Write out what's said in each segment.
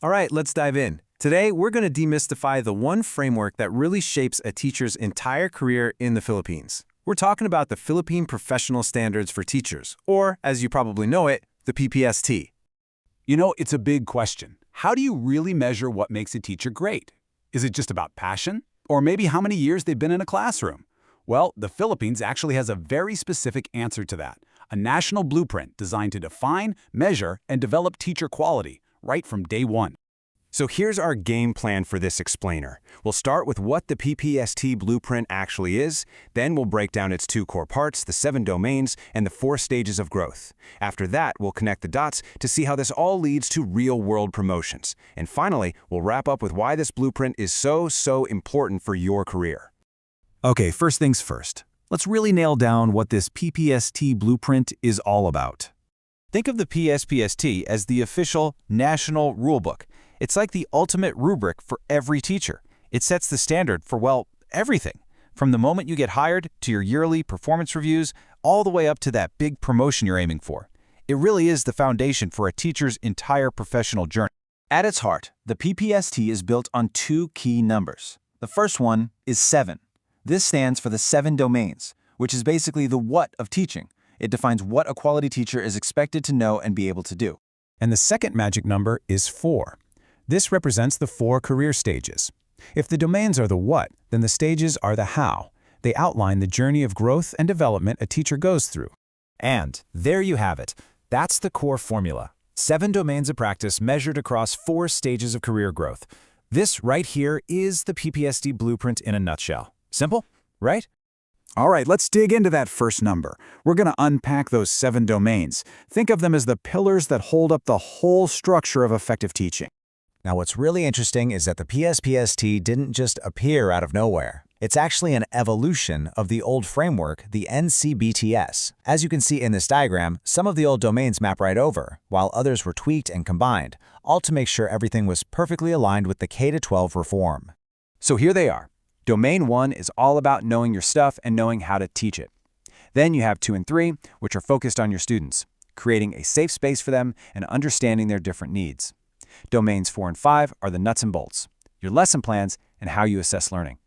All right, let's dive in. Today, we're going to demystify the one framework that really shapes a teacher's entire career in the Philippines. We're talking about the Philippine Professional Standards for Teachers, or, as you probably know it, the PPST. You know, it's a big question. How do you really measure what makes a teacher great? Is it just about passion? Or maybe how many years they've been in a classroom? Well, the Philippines actually has a very specific answer to that. A national blueprint designed to define, measure, and develop teacher quality right from day one. So here's our game plan for this explainer. We'll start with what the PPST blueprint actually is, then we'll break down its two core parts, the 7 domains, and the 4 stages of growth. After that, we'll connect the dots to see how this all leads to real-world promotions. And finally, we'll wrap up with why this blueprint is so important for your career. Okay, first things first. Let's really nail down what this PPST blueprint is all about. Think of the PPST as the official national rulebook. It's like the ultimate rubric for every teacher. It sets the standard for, well, everything. From the moment you get hired to your yearly performance reviews, all the way up to that big promotion you're aiming for. It really is the foundation for a teacher's entire professional journey. At its heart, the PPST is built on 2 key numbers. The first one is 7. This stands for the 7 domains, which is basically the what of teaching. It defines what a quality teacher is expected to know and be able to do. And the second magic number is 4. This represents the 4 career stages. If the domains are the what, then the stages are the how. They outline the journey of growth and development a teacher goes through. And there you have it. That's the core formula. 7 domains of practice measured across 4 stages of career growth. This right here is the PPST blueprint in a nutshell. Simple, right? All right, let's dig into that first number. We're going to unpack those 7 domains. Think of them as the pillars that hold up the whole structure of effective teaching. Now, what's really interesting is that the PPST didn't just appear out of nowhere. It's actually an evolution of the old framework, the NCBTS. As you can see in this diagram, some of the old domains map right over, while others were tweaked and combined, all to make sure everything was perfectly aligned with the K-12 reform. So here they are. Domain 1 is all about knowing your stuff and knowing how to teach it. Then you have 2 and 3, which are focused on your students, creating a safe space for them and understanding their different needs. Domains 4 and 5 are the nuts and bolts, your lesson plans and how you assess learning.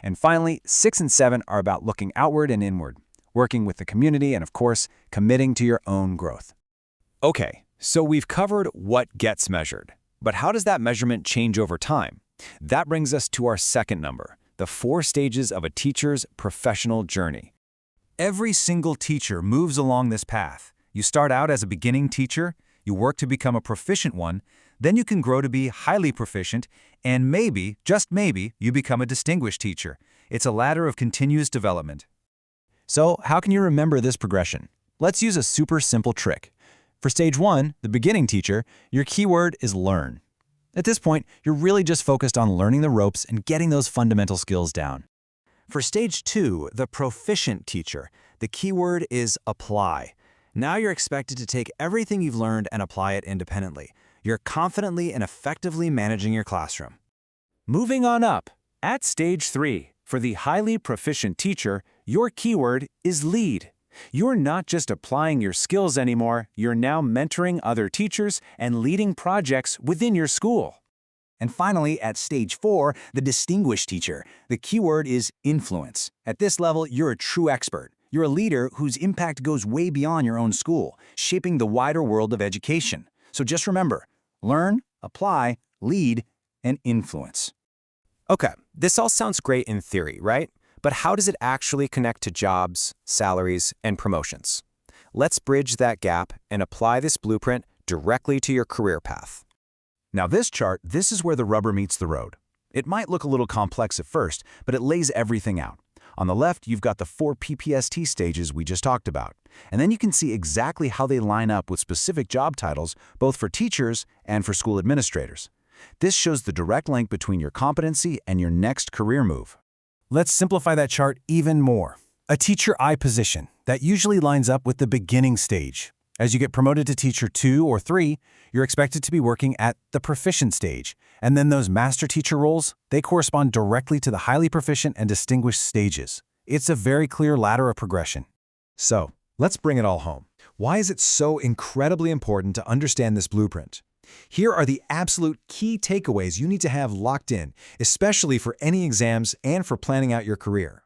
And finally, 6 and 7 are about looking outward and inward, working with the community and, of course, committing to your own growth. Okay, so we've covered what gets measured. But how does that measurement change over time? That brings us to our second number, the 4 stages of a teacher's professional journey. Every single teacher moves along this path. You start out as a beginning teacher, you work to become a proficient one, then you can grow to be highly proficient, and maybe, just maybe, you become a distinguished teacher. It's a ladder of continuous development. So, how can you remember this progression? Let's use a super simple trick. For stage 1, the beginning teacher, your keyword is learn. At this point, you're really just focused on learning the ropes and getting those fundamental skills down. For stage 2, the proficient teacher, the keyword is apply. Now you're expected to take everything you've learned and apply it independently. You're confidently and effectively managing your classroom. Moving on up, at stage 3, for the highly proficient teacher, your keyword is lead. You're not just applying your skills anymore, you're now mentoring other teachers and leading projects within your school. And finally, at stage 4, the distinguished teacher, the keyword is influence. At this level, you're a true expert. You're a leader whose impact goes way beyond your own school, shaping the wider world of education. So just remember, learn, apply, lead, and influence. Okay, this all sounds great in theory, right? But how does it actually connect to jobs, salaries, and promotions? Let's bridge that gap and apply this blueprint directly to your career path. Now this chart, this is where the rubber meets the road. It might look a little complex at first, but it lays everything out. On the left, you've got the 4 PPST stages we just talked about. And then you can see exactly how they line up with specific job titles, both for teachers and for school administrators. This shows the direct link between your competency and your next career move. Let's simplify that chart even more. A teacher I position that usually lines up with the beginning stage. As you get promoted to teacher 2 or 3, you're expected to be working at the proficient stage. And then those master teacher roles, they correspond directly to the highly proficient and distinguished stages. It's a very clear ladder of progression. So, let's bring it all home. Why is it so incredibly important to understand this blueprint? Here are the absolute key takeaways you need to have locked in, especially for any exams and for planning out your career.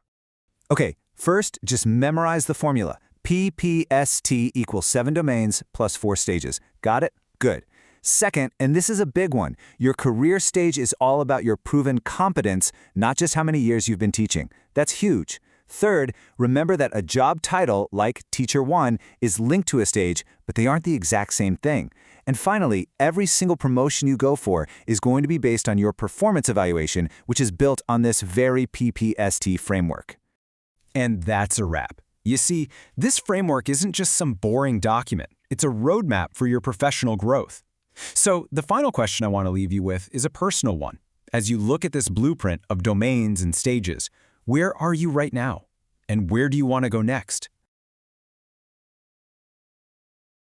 Okay, first, just memorize the formula. PPST equals 7 domains plus 4 stages. Got it? Good. Second, and this is a big one, your career stage is all about your proven competence, not just how many years you've been teaching. That's huge. Third, remember that a job title, like Teacher 1, is linked to a stage, but they aren't the exact same thing. And finally, every single promotion you go for is going to be based on your performance evaluation, which is built on this very PPST framework. And that's a wrap. You see, this framework isn't just some boring document. It's a roadmap for your professional growth. So the final question I want to leave you with is a personal one. As you look at this blueprint of domains and stages, where are you right now? And where do you want to go next?